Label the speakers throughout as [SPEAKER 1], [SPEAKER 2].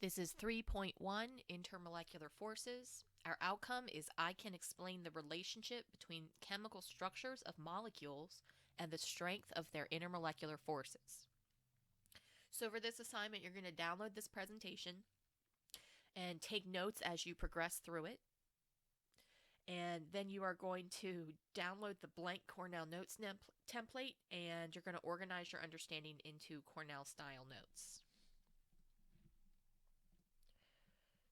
[SPEAKER 1] This is 3.1 Intermolecular Forces. Our outcome is I can explain the relationship between chemical structures of molecules and the strength of their intermolecular forces. So for this assignment, you're going to download this presentation and take notes as you progress through it. And then you are going to download the blank Cornell Notes template, and you're going to organize your understanding into Cornell style notes.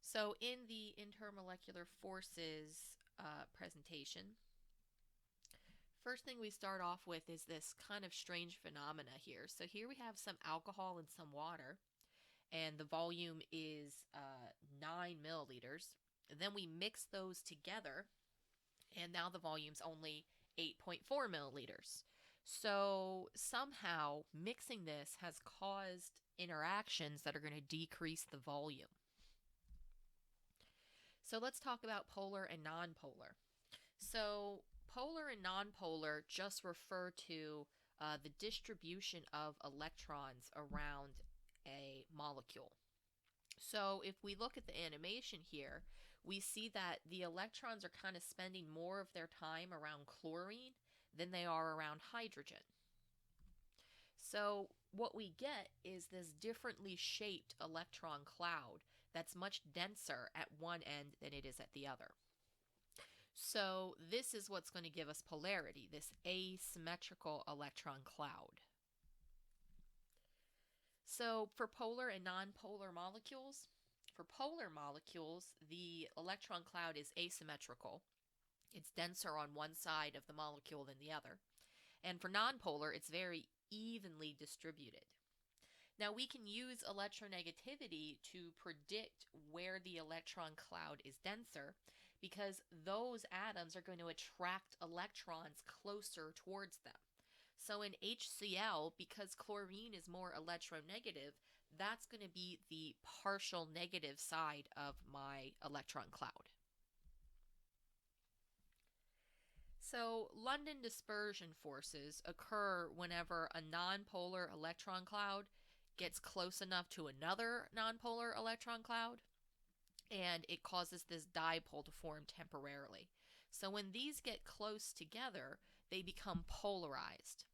[SPEAKER 1] So in the intermolecular forces presentation, first thing we start off with is this kind of strange phenomena here. So here we have some alcohol and some water, and the volume is 9 milliliters. And then we mix those together, and now the volume's only 8.4 milliliters. So somehow mixing this has caused interactions that are going to decrease the volume. So let's talk about polar and nonpolar. So polar and nonpolar just refer to the distribution of electrons around a molecule. So if we look at the animation here, we see that the electrons are kind of spending more of their time around chlorine than they are around hydrogen. So what we get is this differently shaped electron cloud that's much denser at one end than it is at the other. So this is what's going to give us polarity, this asymmetrical electron cloud. So for polar and nonpolar molecules, for polar molecules, the electron cloud is asymmetrical. It's denser on one side of the molecule than the other. And for nonpolar, it's very evenly distributed. Now we can use electronegativity to predict where the electron cloud is denser, because those atoms are going to attract electrons closer towards them. So in HCl, because chlorine is more electronegative, that's going to be the partial negative side of my electron cloud. So London dispersion forces occur whenever a nonpolar electron cloud gets close enough to another nonpolar electron cloud, and it causes this dipole to form temporarily. So when these get close together, they become polarized.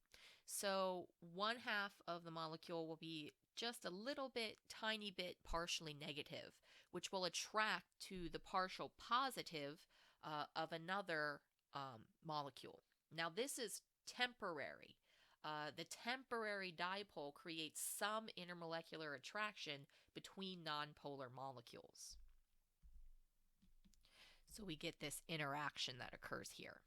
[SPEAKER 1] So one half of the molecule will be just a little bit, tiny bit partially negative, which will attract to the partial positive of another molecule. Now this is temporary. The temporary dipole creates some intermolecular attraction between nonpolar molecules. So we get this interaction that occurs here.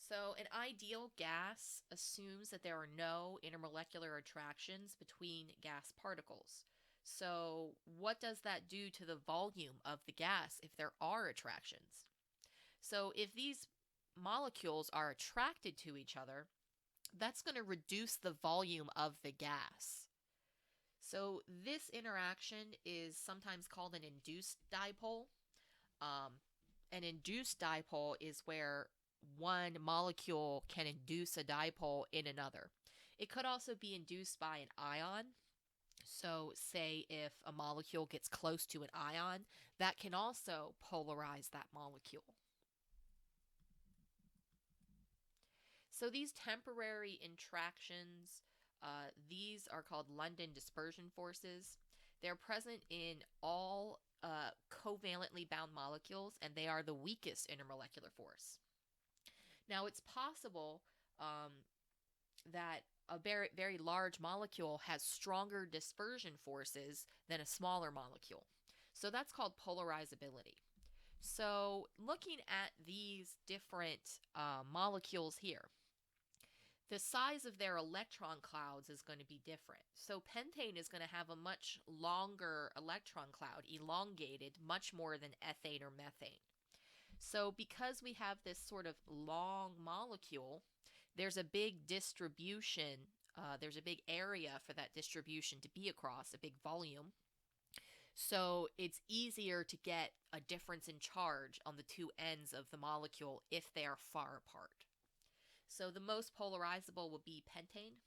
[SPEAKER 1] So an ideal gas assumes that there are no intermolecular attractions between gas particles. So what does that do to the volume of the gas if there are attractions? So if these molecules are attracted to each other, that's going to reduce the volume of the gas. So this interaction is sometimes called an induced dipole. An induced dipole is where one molecule can induce a dipole in another. It could also be induced by an ion. So say if a molecule gets close to an ion, that can also polarize that molecule. So these temporary interactions, these are called London dispersion forces. They're present in all covalently bound molecules, and they are the weakest intermolecular force. Now it's possible that a very, very large molecule has stronger dispersion forces than a smaller molecule. So that's called polarizability. So looking at these different molecules here, the size of their electron clouds is going to be different. So pentane is going to have a much longer electron cloud, elongated, much more than ethane or methane. So because we have this sort of long molecule, there's a big distribution, there's a big area for that distribution to be across, a big volume. So it's easier to get a difference in charge on the two ends of the molecule if they are far apart. So the most polarizable would be pentane.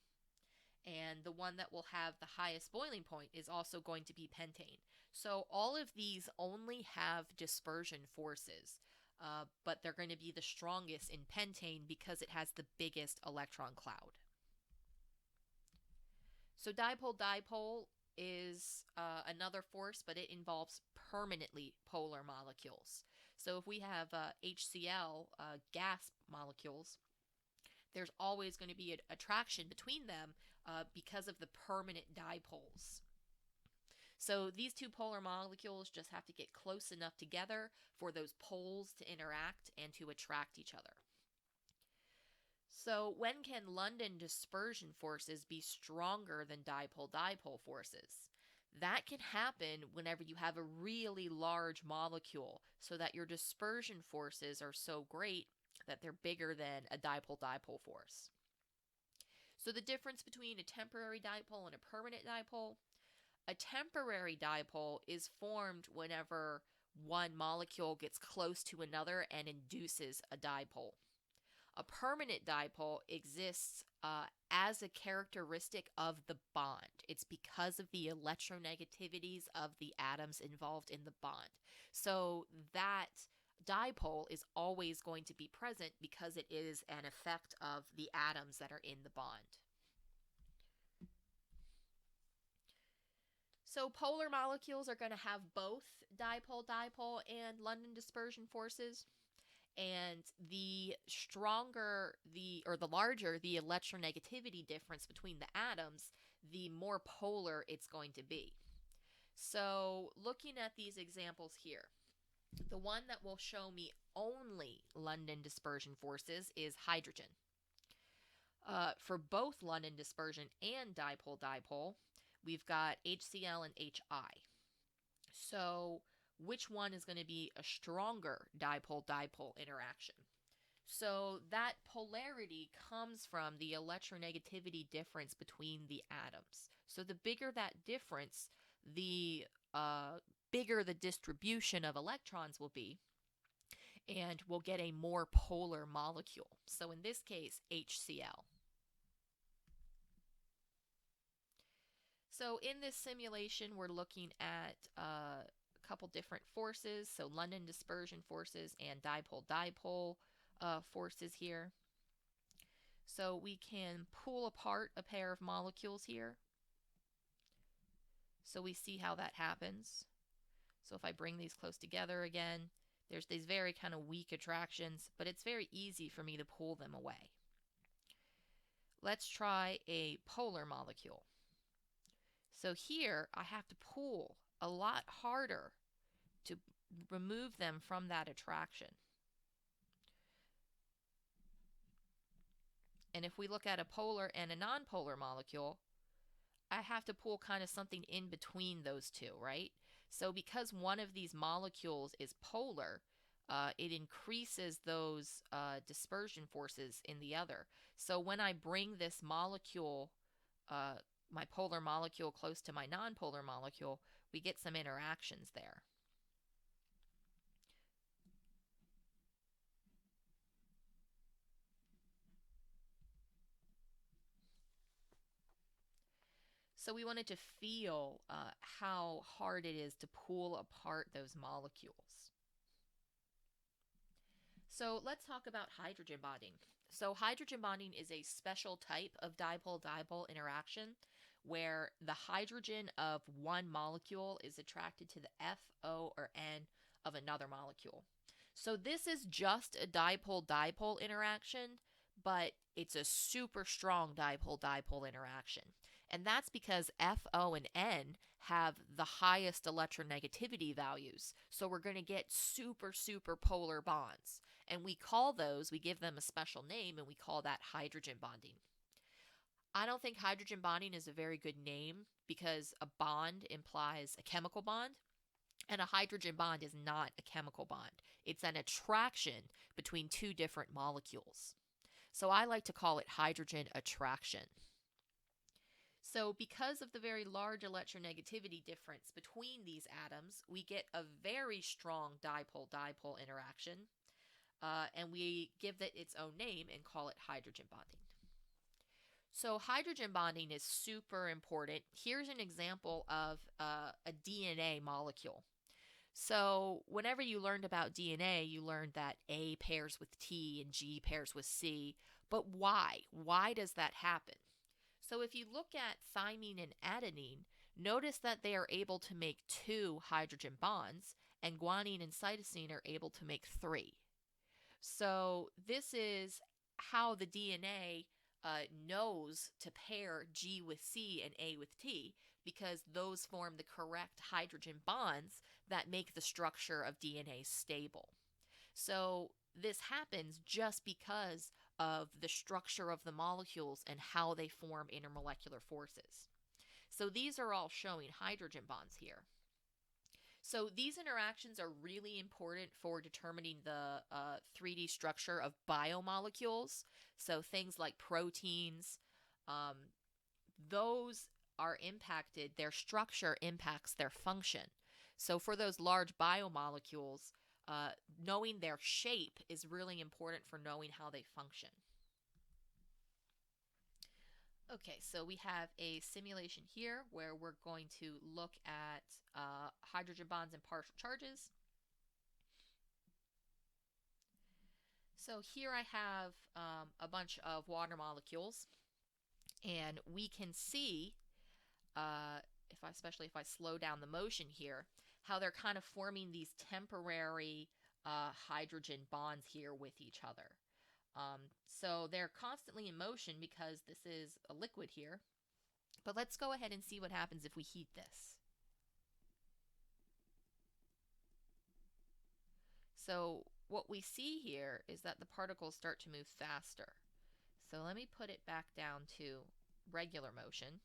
[SPEAKER 1] And the one that will have the highest boiling point is also going to be pentane. So all of these only have dispersion forces, but they're going to be the strongest in pentane because it has the biggest electron cloud. So dipole-dipole is another force, but it involves permanently polar molecules. So if we have HCl gas molecules, there's always going to be an attraction between them because of the permanent dipoles. So these two polar molecules just have to get close enough together for those poles to interact and to attract each other. So when can London dispersion forces be stronger than dipole-dipole forces? That can happen whenever you have a really large molecule so that your dispersion forces are so great that they're bigger than a dipole-dipole force. So the difference between a temporary dipole and a permanent dipole: a temporary dipole is formed whenever one molecule gets close to another and induces a dipole. A permanent dipole exists as a characteristic of the bond. It's because of the electronegativities of the atoms involved in the bond. So that dipole is always going to be present because it is an effect of the atoms that are in the bond. So polar molecules are going to have both dipole-dipole and London dispersion forces. And the stronger or the larger the electronegativity difference between the atoms, the more polar it's going to be. So looking at these examples here, the one that will show me only London dispersion forces is hydrogen. For both London dispersion and dipole-dipole, we've got HCl and HI. So which one is going to be a stronger dipole-dipole interaction? So that polarity comes from the electronegativity difference between the atoms. So the bigger that difference, the bigger the distribution of electrons will be, and we'll get a more polar molecule. So in this case, HCl. So in this simulation, we're looking at a couple different forces. So London dispersion forces and dipole-dipole forces here. So we can pull apart a pair of molecules here. So we see how that happens. So if I bring these close together again, there's these very kind of weak attractions, but it's very easy for me to pull them away. Let's try a polar molecule. So here I have to pull a lot harder to remove them from that attraction. And if we look at a polar and a nonpolar molecule, I have to pull kind of something in between those two, right? So because one of these molecules is polar, it increases those dispersion forces in the other. So when I bring this molecule, my polar molecule close to my nonpolar molecule, we get some interactions there. So we wanted to feel how hard it is to pull apart those molecules. So let's talk about hydrogen bonding. So hydrogen bonding is a special type of dipole-dipole interaction where the hydrogen of one molecule is attracted to the F, O, or N of another molecule. So this is just a dipole-dipole interaction, but it's a super strong dipole-dipole interaction. And that's because F, O, and N have the highest electronegativity values. So we're going to get super, super polar bonds. And we give them a special name, and we call that hydrogen bonding. I don't think hydrogen bonding is a very good name because a bond implies a chemical bond, and a hydrogen bond is not a chemical bond. It's an attraction between two different molecules. So I like to call it hydrogen attraction. So because of the very large electronegativity difference between these atoms, we get a very strong dipole-dipole interaction, and we give it its own name and call it hydrogen bonding. So hydrogen bonding is super important. Here's an example of a DNA molecule. So whenever you learned about DNA, you learned that A pairs with T and G pairs with C. But why? Why does that happen? So if you look at thymine and adenine, notice that they are able to make 2 hydrogen bonds, and guanine and cytosine are able to make 3. So this is how the DNA knows to pair G with C and A with T, because those form the correct hydrogen bonds that make the structure of DNA stable. So this happens just because of the structure of the molecules and how they form intermolecular forces. So these are all showing hydrogen bonds here. So these interactions are really important for determining the 3D structure of biomolecules. So things like proteins, um, those are impacted, their structure impacts their function. So for those large biomolecules, knowing their shape is really important for knowing how they function. Okay, so we have a simulation here where we're going to look at hydrogen bonds and partial charges. So here I have a bunch of water molecules, and we can see, especially if I slow down the motion here, how they're kind of forming these temporary hydrogen bonds here with each other. So they're constantly in motion because this is a liquid here. But let's go ahead and see what happens if we heat this. So what we see here is that the particles start to move faster. So let me put it back down to regular motion.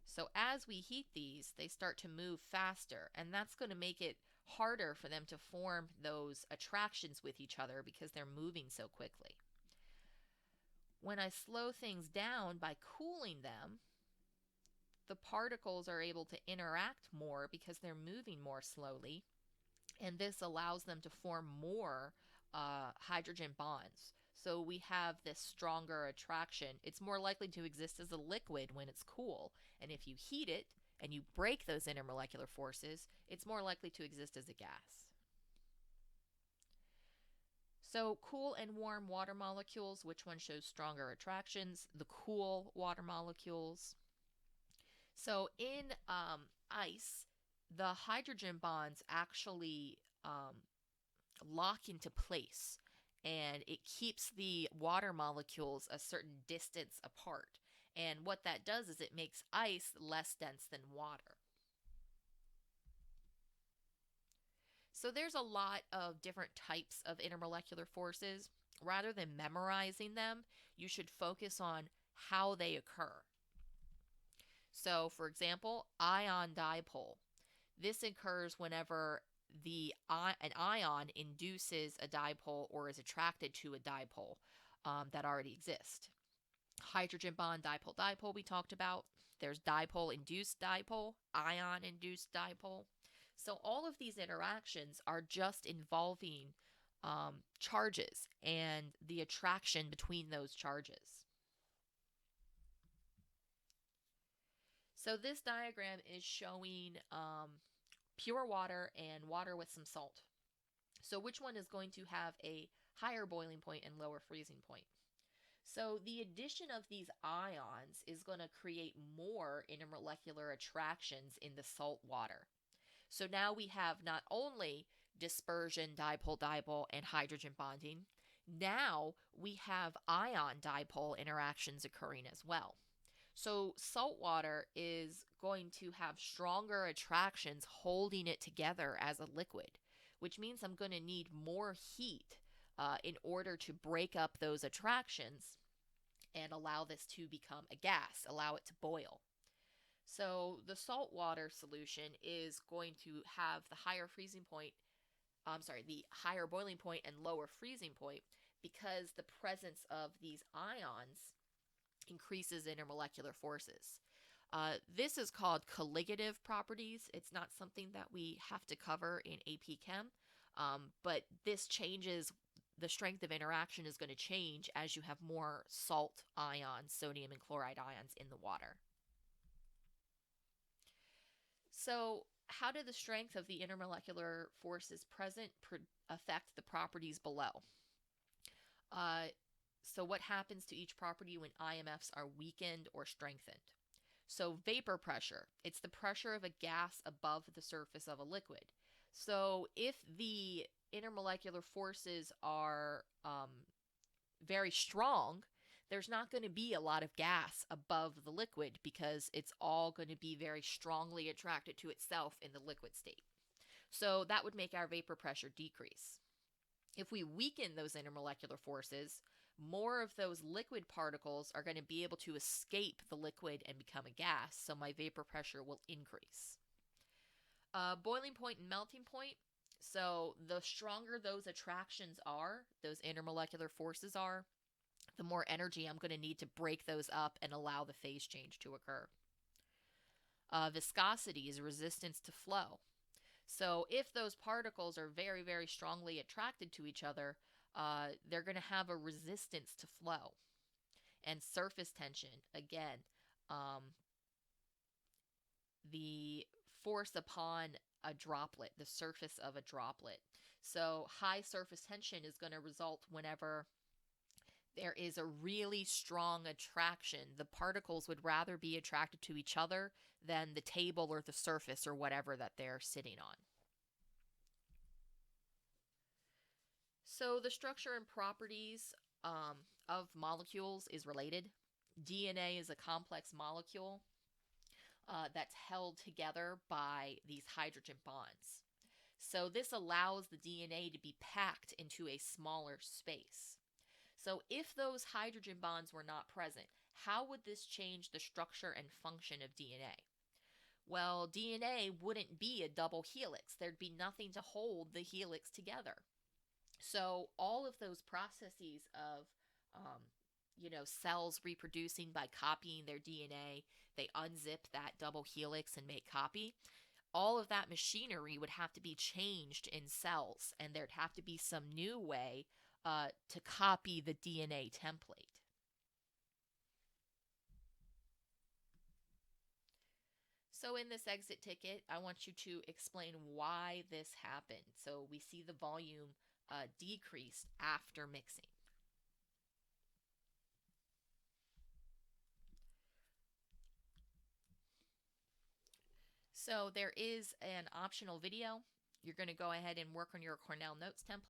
[SPEAKER 1] So as we heat these, they start to move faster, and that's going to make it harder for them to form those attractions with each other because they're moving so quickly. When I slow things down by cooling them, the particles are able to interact more because they're moving more slowly, and this allows them to form more hydrogen bonds. So we have this stronger attraction. It's more likely to exist as a liquid when it's cool, and if you heat it and you break those intermolecular forces, it's more likely to exist as a gas. So cool and warm water molecules, which one shows stronger attractions? The cool water molecules. So in ice, the hydrogen bonds actually lock into place, and it keeps the water molecules a certain distance apart. And what that does is it makes ice less dense than water. So there's a lot of different types of intermolecular forces. Rather than memorizing them, you should focus on how they occur. So for example, ion dipole. This occurs whenever an ion induces a dipole or is attracted to a dipole that already exists. Hydrogen bond dipole-dipole we talked about. There's dipole-induced dipole, ion-induced dipole. So all of these interactions are just involving charges and the attraction between those charges. So this diagram is showing pure water and water with some salt. So which one is going to have a higher boiling point and lower freezing point? So the addition of these ions is going to create more intermolecular attractions in the salt water. So now we have not only dispersion, dipole-dipole, and hydrogen bonding, now we have ion dipole interactions occurring as well. So salt water is going to have stronger attractions holding it together as a liquid, which means I'm going to need more heat in order to break up those attractions and allow this to become a gas, allow it to boil. So the saltwater solution is going to have the higher the higher boiling point and lower freezing point, because the presence of these ions increases intermolecular forces. This is called colligative properties. It's not something that we have to cover in AP Chem, but this changes the strength of interaction is going to change as you have more salt ions, sodium and chloride ions in the water. So, how do the strength of the intermolecular forces present affect the properties below? So, what happens to each property when IMFs are weakened or strengthened? So, vapor pressure, it's the pressure of a gas above the surface of a liquid. So, if the intermolecular forces are very strong, there's not going to be a lot of gas above the liquid because it's all going to be very strongly attracted to itself in the liquid state. So that would make our vapor pressure decrease. If we weaken those intermolecular forces, more of those liquid particles are going to be able to escape the liquid and become a gas, so my vapor pressure will increase. Boiling point and melting point. So the stronger those attractions are, those intermolecular forces are, the more energy I'm going to need to break those up and allow the phase change to occur. Viscosity is resistance to flow. So if those particles are very, very strongly attracted to each other, they're going to have a resistance to flow. And surface tension, again, the force upon a droplet, the surface of a droplet. So high surface tension is going to result whenever there is a really strong attraction. The particles would rather be attracted to each other than the table or the surface or whatever that they're sitting on. So the structure and properties of molecules is related. DNA is a complex molecule that's held together by these hydrogen bonds. So this allows the DNA to be packed into a smaller space. So if those hydrogen bonds were not present, how would this change the structure and function of DNA? Well, DNA wouldn't be a double helix. There'd be nothing to hold the helix together. So all of those processes of cells reproducing by copying their DNA, they unzip that double helix and make copy. All of that machinery would have to be changed in cells, and there'd have to be some new way to copy the DNA template. So in this exit ticket, I want you to explain why this happened. So we see the volume decreased after mixing. So there is an optional video. You're going to go ahead and work on your Cornell Notes template.